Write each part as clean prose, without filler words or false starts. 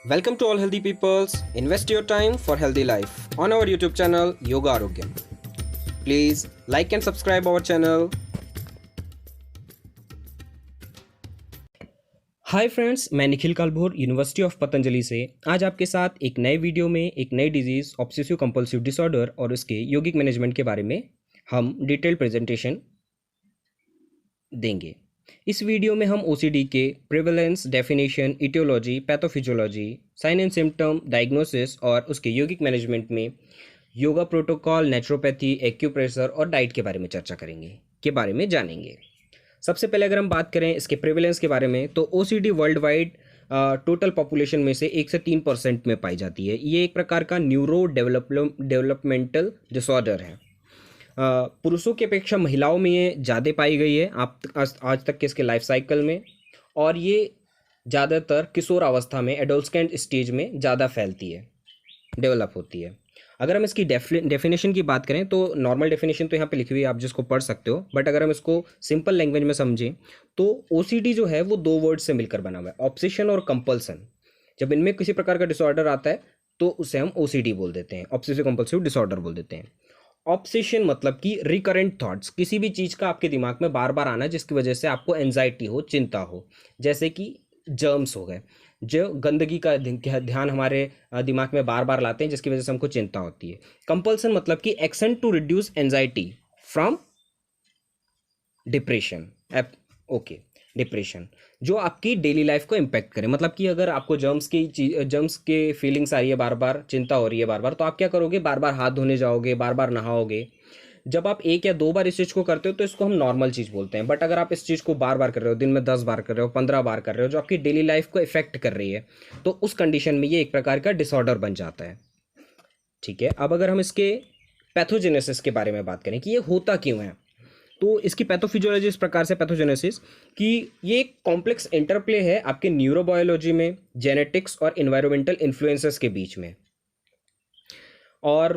Welcome to all healthy peoples. Invest your time for healthy life on our YouTube channel Yoga Arogyam. Please like and subscribe our channel. Hi friends, मैं Nikhil Kalbhor university of Patanjali से आज आपके साथ एक नए video में एक नई डिजीज़ ऑब्सेसिव कंपल्सिव डिसऑर्डर और उसके योगिक मैनेजमेंट के बारे में हम डिटेल प्रेजेंटेशन देंगे। इस वीडियो में हम ओसीडी के prevalence, definition, etiology, pathophysiology, sign and symptom, diagnosis और उसके योगिक मैनेजमेंट में योगा प्रोटोकॉल, नेचुरोपैथी, एक्यूप्रेशर और डाइट के बारे में चर्चा करेंगे, जानेंगे। सबसे पहले अगर हम बात करें इसके प्रिवेलेंस के बारे में, तो OCD world wide total population में से 1 से 3% में पाई जाती है। ये एक प्रकार का न्यूरो डेवलपमेंटल डिसऑर्डर है। पुरुषों की अपेक्षा महिलाओं में ये ज़्यादा पाई गई है आज तक के इसके लाइफ साइकिल में, और ये ज़्यादातर किशोर अवस्था में, एडोलसेंट स्टेज में ज़्यादा फैलती है, डेवलप होती है। अगर हम इसकी डेफिनेशन की बात करें तो नॉर्मल डेफिनेशन तो यहाँ पे लिखी हुई है, आप जिसको पढ़ सकते हो, बट अगर हम इसको सिंपल लैंग्वेज में समझें तो ओसीडी जो है वो 2 वर्ड से मिलकर बना हुआ है, ऑब्सेशन और कंपल्सन। जब इनमें किसी प्रकार का डिसऑर्डर आता है तो उसे हम ओसीडी बोल देते हैं, ऑब्सेसिव कंपल्सिव डिसऑर्डर बोल देते हैं। ऑब्सेशन मतलब कि रिकरेंट थॉट्स, किसी भी चीज़ का आपके दिमाग में बार बार आना जिसकी वजह से आपको एंजाइटी हो, चिंता हो, जैसे कि जर्म्स हो गए, जो गंदगी का ध्यान हमारे दिमाग में बार बार लाते हैं जिसकी वजह से हमको चिंता होती है। कंपल्सन मतलब कि action to reduce anxiety from depression. Okay, depression जो आपकी डेली लाइफ को इम्पैक्ट करे, मतलब कि अगर आपको जर्म्स के फीलिंग्स आ रही है, बार बार चिंता हो रही है बार बार, तो आप क्या करोगे, बार बार हाथ धोने जाओगे, बार बार नहाओगे। जब आप 1 या 2 बार इस चीज़ को करते हो तो इसको हम नॉर्मल चीज़ बोलते हैं, बट अगर आप इस चीज़ को बार बार कर रहे हो, दिन में 10 बार कर रहे हो, 15 बार कर रहे हो, जो आपकी डेली लाइफ को इफेक्ट कर रही है, तो उस कंडीशन में ये एक प्रकार का डिसऑर्डर बन जाता है। ठीक है, अब अगर हम इसके पैथोजेनेसिस के बारे में बात करें कि ये होता क्यों है, तो इसकी पैथोफिजियोलॉजी इस प्रकार से पैथोजेनेसिस कि ये एक कॉम्प्लेक्स इंटरप्ले है आपके न्यूरोबायोलॉजी में, जेनेटिक्स और इन्वायरमेंटल इन्फ्लुएंसेस के बीच में। और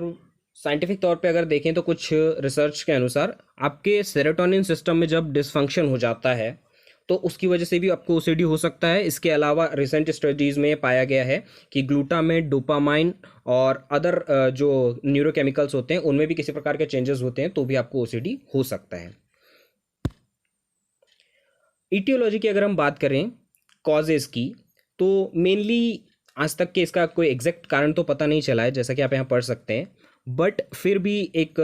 साइंटिफिक तौर पे अगर देखें तो कुछ रिसर्च के अनुसार आपके सेरोटोनिन सिस्टम में जब डिसफंक्शन हो जाता है तो उसकी वजह से भी आपको ओसीडी हो सकता है। इसके अलावा रिसेंट स्टडीज़ में पाया गया है कि ग्लूटामेट, डोपामाइन और अदर जो न्यूरोकेमिकल्स होते हैं उनमें भी किसी प्रकार के चेंजेस होते हैं तो भी आपको ओसीडी हो सकता है। इटियोलॉजी की अगर हम बात करें कॉजेज़ की, तो मेनली आज तक के इसका कोई एग्जैक्ट कारण तो पता नहीं चला है, जैसा कि आप यहाँ पढ़ सकते हैं, बट फिर भी एक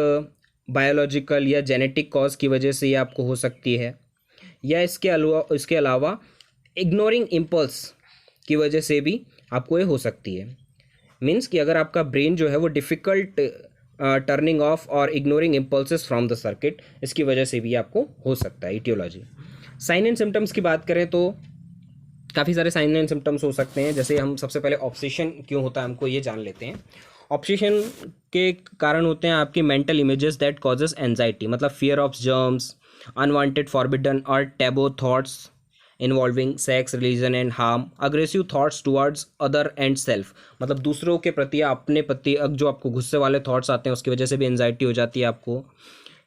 बायोलॉजिकल या जेनेटिक कॉज की वजह से ये आपको हो सकती है, या इसके अलावा इग्नोरिंग इम्पल्स की वजह से भी आपको ये हो सकती है। मीन्स कि अगर आपका ब्रेन जो है वो डिफ़िकल्ट टर्निंग ऑफ और ignoring impulses from the circuit, इसकी वजह से भी आपको हो सकता है इटियोलॉजी। साइन एंड सिम्टम्स की बात करें तो काफ़ी सारे साइन एंड सिम्टम्स हो सकते हैं। जैसे हम सबसे पहले ऑब्सेशन क्यों होता है हमको ये जान लेते हैं। ऑब्सेशन के कारण होते हैं आपकी mental images that causes anxiety, मतलब fear of germs, unwanted, forbidden और taboo thoughts involving sex, religion and harm, aggressive thoughts towards other and self, मतलब दूसरों के प्रति या अपने प्रति जो आपको गुस्से वाले थॉट्स आते हैं उसकी वजह से भी एंजाइटी हो जाती है आपको।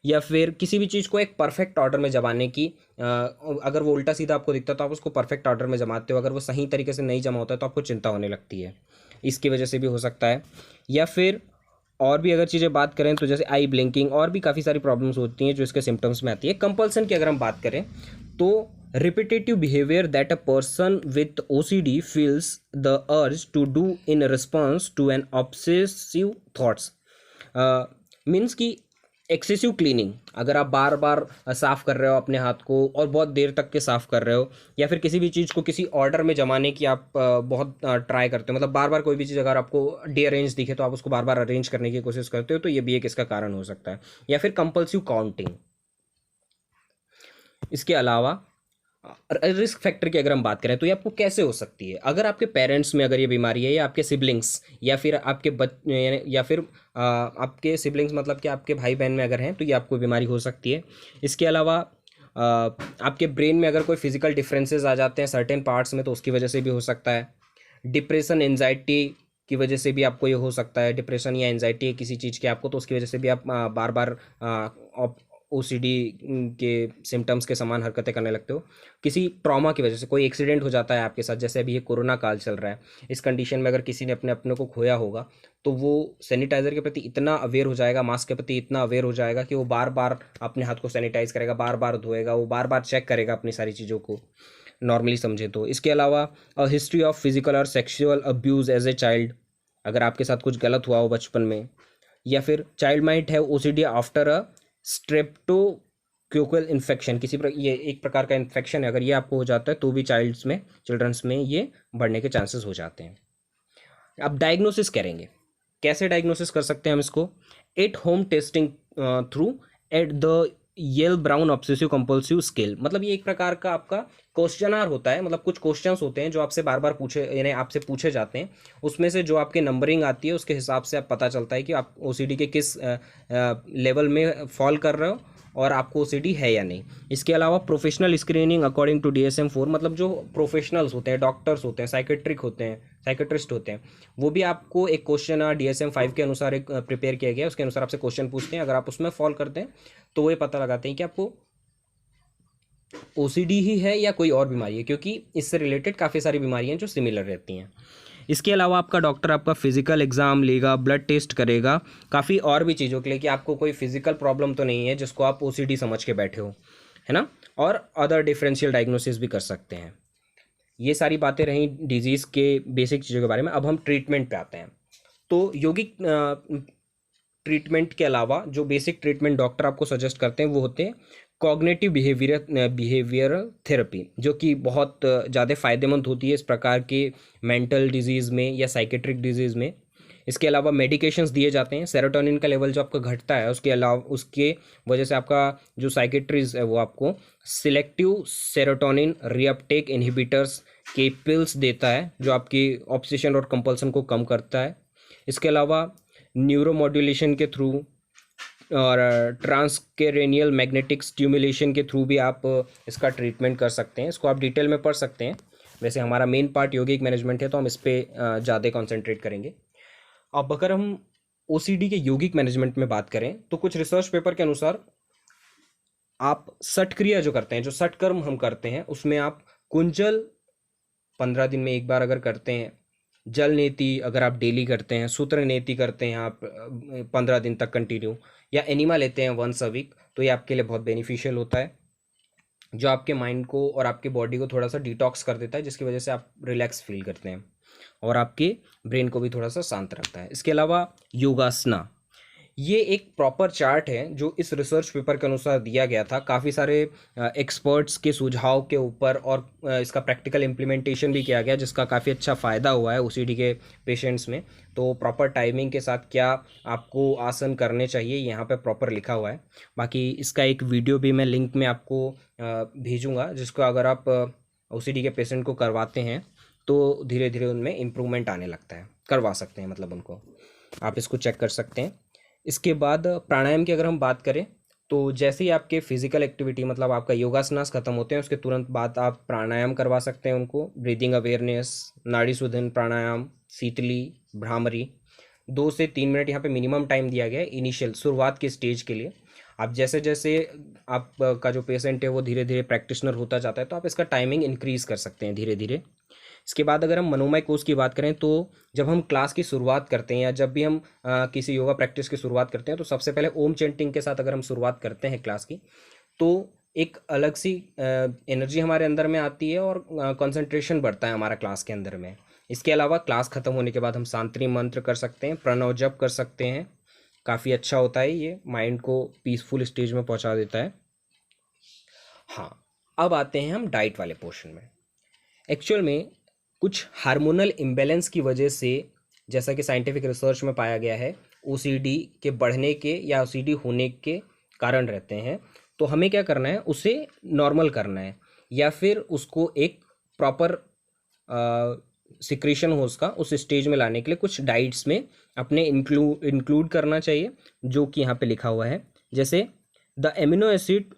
या फिर किसी भी चीज़ को एक परफेक्ट ऑर्डर में जमाने की, अगर वो उल्टा सीधा आपको दिखता है तो आप उसको परफेक्ट ऑर्डर में जमाते हो, अगर वो सही तरीके से नहीं जमा होता है तो आपको चिंता होने लगती है, इसकी वजह से भी हो सकता है। या फिर और भी अगर चीज़ें बात करें तो जैसे आई ब्लिंकिंग और भी काफ़ी सारी प्रॉब्लम्स होती हैं जो इसके सिम्टम्स में आती है। कंपल्सन की अगर हम बात करें तो repetitive behaviour that a person with OCD feels the urge to do in response to an obsessive thoughts. Means कि एक्सेसिव क्लीनिंग, अगर आप बार बार साफ़ कर रहे हो अपने हाथ को और बहुत देर तक के साफ़ कर रहे हो, या फिर किसी भी चीज़ को किसी ऑर्डर में जमाने की आप बहुत ट्राई करते हो, मतलब बार बार कोई भी चीज़ अगर आपको डीअरेंज दिखे तो आप उसको बार बार अरेंज करने की कोशिश करते हो, तो ये भी एक इसका कारण हो सकता है। या फिर कंपल्सिव काउंटिंग। इसके अलावा रिस्क फैक्टर की अगर हम बात करें तो ये आपको कैसे हो सकती है, अगर आपके पेरेंट्स में अगर ये बीमारी है, या आपके सिबलिंग्स, या फिर या फिर आपके सिबलिंग्स मतलब कि आपके भाई बहन में अगर हैं तो ये आपको बीमारी हो सकती है। इसके अलावा आपके ब्रेन में अगर कोई फिजिकल डिफरेंसेस आ जाते हैं सर्टेन पार्ट्स में तो उसकी वजह से भी हो सकता है। डिप्रेशन, एंजाइटी की वजह से भी आपको ये हो सकता है, डिप्रेशन या एंजाइटी है किसी चीज़ की आपको, तो उसकी वजह से भी आप बार बार ओसीडी के सिम्टम्स के समान हरकतें करने लगते हो, किसी ट्रॉमा की वजह से कोई एक्सीडेंट हो जाता है आपके साथ, जैसे अभी ये कोरोना काल चल रहा है, इस कंडीशन में अगर किसी ने अपने अपने को खोया होगा तो वो सैनिटाइज़र के प्रति इतना अवेयर हो जाएगा, मास्क के प्रति इतना अवेयर हो जाएगा कि वो बार बार अपने हाथ को सैनिटाइज करेगा, बार बार धोएगा, वो बार बार चेक करेगा अपनी सारी चीज़ों को, नॉर्मली समझे तो। इसके अलावा अ हिस्ट्री ऑफ फिजिकल और sexual abuse as a child, अगर आपके साथ कुछ गलत हुआ हो बचपन में, या फिर child might have OCD after a streptococcal infection, ये एक प्रकार का इन्फेक्शन है, अगर ये आपको हो जाता है तो भी चिल्ड्रंस में ये बढ़ने के चांसेस हो जाते हैं। अब डायग्नोसिस करेंगे, कैसे डायग्नोसिस कर सकते हैं हम इसको? At home testing through at the Yale Brown obsessive compulsive scale, मतलब ये एक प्रकार का आपका क्वेश्चनर होता है, मतलब कुछ क्वेश्चंस होते हैं जो आपसे बार बार पूछे, यानी आपसे पूछे जाते हैं, उसमें से जो आपके नंबरिंग आती है उसके हिसाब से आप पता चलता है कि आप ओसीडी के किस लेवल में फॉल कर रहे हो और आपको ओसीडी है या नहीं। इसके अलावा professional screening according to DSM-4, मतलब जो प्रोफेशनल्स होते हैं, डॉक्टर्स होते हैं, साइकेट्रिस्ट होते हैं, वो भी आपको एक क्वेश्चन DSM-5 के अनुसार एक प्रिपेयर किया गया है, उसके अनुसार आपसे क्वेश्चन पूछते हैं, अगर आप उसमें फॉल करते हैं तो वो ये पता लगाते हैं कि आपको ओसीडी ही है या कोई और बीमारी है, क्योंकि इससे रिलेटेड काफ़ी सारी बीमारियां जो सिमिलर रहती हैं। इसके अलावा आपका डॉक्टर आपका फिजिकल एग्जाम लेगा, ब्लड टेस्ट करेगा, काफ़ी और भी चीज़ों के लिए कि आपको कोई फिजिकल प्रॉब्लम तो नहीं है जिसको आप ओसीडी समझ के बैठे हो, है ना, और अदर डिफरेंशियल डायग्नोसिस भी कर सकते हैं। ये सारी बातें रहीं डिजीज़ के बेसिक चीज़ों के बारे में। अब हम ट्रीटमेंट पे आते हैं। तो यौगिक ट्रीटमेंट के अलावा जो बेसिक ट्रीटमेंट डॉक्टर आपको सजेस्ट करते हैं वो होते हैं कॉग्निटिव बिहेवियरल थेरेपी, जो कि बहुत ज़्यादा फ़ायदेमंद होती है इस प्रकार के मेंटल डिजीज़ में या साइकेट्रिक डिजीज़ में। इसके अलावा मेडिकेशंस दिए जाते हैं, सेरोटोनिन का लेवल जो आपका घटता है उसके अलावा उसके वजह से आपका जो साइकेट्रीज है वो आपको सिलेक्टिव सेरोटोनिन रीअपटेक इनहिबिटर्स के पिल्स देता है, जो आपकी ऑब्सेशन और कंपल्सन को कम करता है। इसके अलावा न्यूरोमॉड्यूलेशन के थ्रू और ट्रांसक्रेनियल मैग्नेटिक स्टिमुलेशन के थ्रू भी आप इसका ट्रीटमेंट कर सकते हैं। इसको आप डिटेल में पढ़ सकते हैं। वैसे हमारा मेन पार्ट यौगिक मैनेजमेंट है तो हम इस पर ज़्यादा कॉन्सेंट्रेट करेंगे। अब अगर हम ओसीडी के यौगिक मैनेजमेंट में बात करें तो कुछ रिसर्च पेपर के अनुसार आप सटक्रिया जो करते हैं, जो सटकर्म हम करते हैं, उसमें आप कुंजल 15 दिन में एक बार अगर करते हैं, जल नेति अगर आप डेली करते हैं, सूत्र नेति करते हैं आप 15 दिन तक कंटिन्यू, या एनिमा लेते हैं वंस अ वीक, तो ये आपके लिए बहुत बेनिफिशियल होता है, जो आपके माइंड को और आपके बॉडी को थोड़ा सा डिटॉक्स कर देता है, जिसकी वजह से आप रिलैक्स फील करते हैं और आपके ब्रेन को भी थोड़ा सा शांत रखता है। इसके अलावा योगासना, ये एक प्रॉपर चार्ट है जो इस रिसर्च पेपर के अनुसार दिया गया था, काफ़ी सारे एक्सपर्ट्स के सुझाव के ऊपर, और इसका प्रैक्टिकल इम्प्लीमेंटेशन भी किया गया जिसका काफ़ी अच्छा फ़ायदा हुआ है ओसीडी के पेशेंट्स में। तो प्रॉपर टाइमिंग के साथ क्या आपको आसन करने चाहिए यहाँ पे प्रॉपर लिखा हुआ है। बाकी इसका एक वीडियो भी मैं लिंक में आपको भेजूँगा, जिसको अगर आप ओसीडी के पेशेंट को करवाते हैं तो धीरे धीरे उनमें इम्प्रूवमेंट आने लगता है, करवा सकते हैं मतलब उनको, आप इसको चेक कर सकते हैं। इसके बाद प्राणायाम की अगर हम बात करें तो जैसे ही आपके फिजिकल एक्टिविटी मतलब आपका योगासनास खत्म होते हैं उसके तुरंत बाद आप प्राणायाम करवा सकते हैं उनको, ब्रीदिंग अवेयरनेस, नाड़ी शोधन प्राणायाम, शीतली, भ्रामरी। 2 से 3 मिनट यहाँ पे मिनिमम टाइम दिया गया है इनिशियल शुरुआत के स्टेज के लिए। आप जैसे जैसे आपका जो पेशेंट है वो धीरे धीरे प्रैक्टिशनर होता जाता है तो आप इसका टाइमिंग इंक्रीज़ कर सकते हैं धीरे धीरे। इसके बाद अगर हम मनोमय कोष की बात करें तो जब हम क्लास की शुरुआत करते हैं या जब भी हम किसी योगा प्रैक्टिस की शुरुआत करते हैं तो सबसे पहले ओम चैंटिंग के साथ अगर हम शुरुआत करते हैं क्लास की तो एक अलग सी एनर्जी हमारे अंदर में आती है और कंसंट्रेशन बढ़ता है हमारा क्लास के अंदर में। इसके अलावा क्लास ख़त्म होने के बाद हम शांति मंत्र कर सकते हैं, प्रणव जप कर सकते हैं, काफ़ी अच्छा होता है, ये माइंड को पीसफुल स्टेज में पहुंचा देता है। हाँ, अब आते हैं हम डाइट वाले पोर्शन में। एक्चुअल में कुछ हार्मोनल इम्बैलेंस की वजह से, जैसा कि साइंटिफिक रिसर्च में पाया गया है, ओसीडी के बढ़ने के या ओसीडी होने के कारण रहते हैं। तो हमें क्या करना है, उसे नॉर्मल करना है या फिर उसको एक प्रॉपर सिक्रीशन हो उसका उस स्टेज में लाने के लिए कुछ डाइट्स में अपने इंक्लूड करना चाहिए, जो कि यहाँ पे लिखा हुआ है। जैसे the amino acid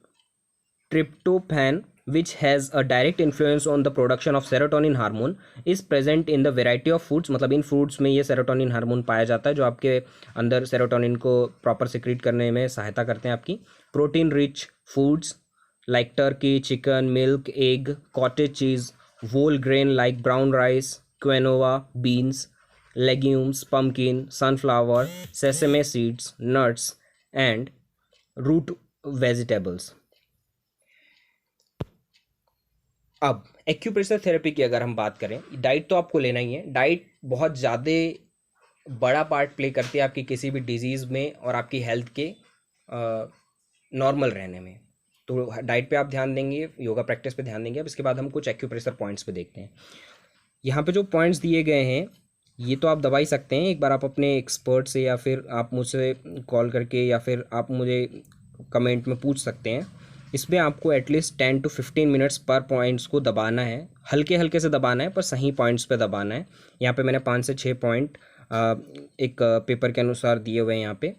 tryptophan which has a direct influence on the production of serotonin hormone is present in the variety of foods। मतलब इन फूड्स में ये सेरोटोनिन हार्मोन पाया जाता है जो आपके अंदर सेरोटोनिन को प्रॉपर सिक्रीट करने में सहायता करते हैं आपकी। Protein rich foods like Turkey, chicken, milk, egg, cottage cheese, whole grain like brown rice, quinoa, beans, legumes, pumpkin, sunflower, sesame seeds, nuts and root vegetables। अब एक्यूप्रेशर थेरेपी की अगर हम बात करें, डाइट तो आपको लेना ही है। डाइट बहुत ज़्यादा बड़ा पार्ट प्ले करती है आपकी किसी भी डिजीज़ में और आपकी हेल्थ के नॉर्मल रहने में। तो डाइट पे आप ध्यान देंगे, योगा प्रैक्टिस पे ध्यान देंगे। अब इसके बाद हम कुछ एक्यूप्रेशर पॉइंट्स पे देखते हैं। यहाँ पे जो पॉइंट्स दिए गए हैं ये तो आप दबा ही सकते हैं। एक बार आप अपने एक्सपर्ट से या फिर आप मुझसे कॉल करके या फिर आप मुझे कमेंट में पूछ सकते हैं। इसमें आपको एटलीस्ट 10 to 15 मिनट्स पर पॉइंट्स को दबाना है, हल्के हल्के से दबाना है पर सही पॉइंट्स पे दबाना है। यहाँ पे मैंने 5 से 6 पॉइंट एक पेपर के अनुसार दिए हुए हैं। यहाँ पे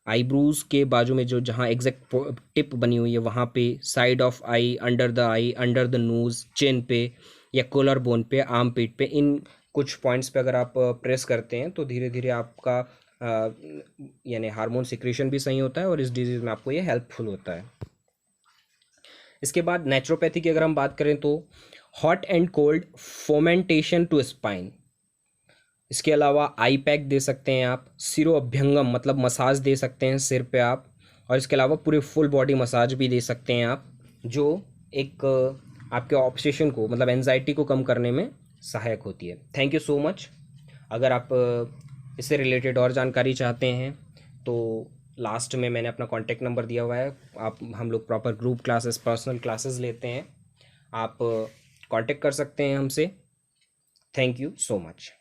आईब्रोज के बाजू में जो जहाँ एग्जैक्ट टिप बनी हुई है वहाँ पे, side of eye, under the eye, under the nose, chin पे या कोलर बोन पे, आर्म पीट पे, इन कुछ पॉइंट्स पे अगर आप प्रेस करते हैं तो धीरे धीरे आपका यानी हार्मोन सिक्रेशन भी सही होता है और इस डिजीज़ में आपको ये हेल्पफुल होता है। इसके बाद नेचुरोपैथी की अगर हम बात करें तो hot and cold fomentation to spine. इसके अलावा आई पैक दे सकते हैं आप, सिरो अभ्यंगम मतलब मसाज दे सकते हैं सिर पे आप, और इसके अलावा पूरे फुल बॉडी मसाज भी दे सकते हैं आप, जो एक आपके ऑब्सेशन को मतलब एंजाइटी को कम करने में सहायक होती है। Thank you so much. अगर आप इससे रिलेटेड और जानकारी चाहते हैं तो लास्ट में मैंने अपना कॉन्टैक्ट नंबर दिया हुआ है। आप हम लोग proper group classes, personal classes लेते हैं, आप कांटेक्ट कर सकते हैं हमसे। Thank you so much.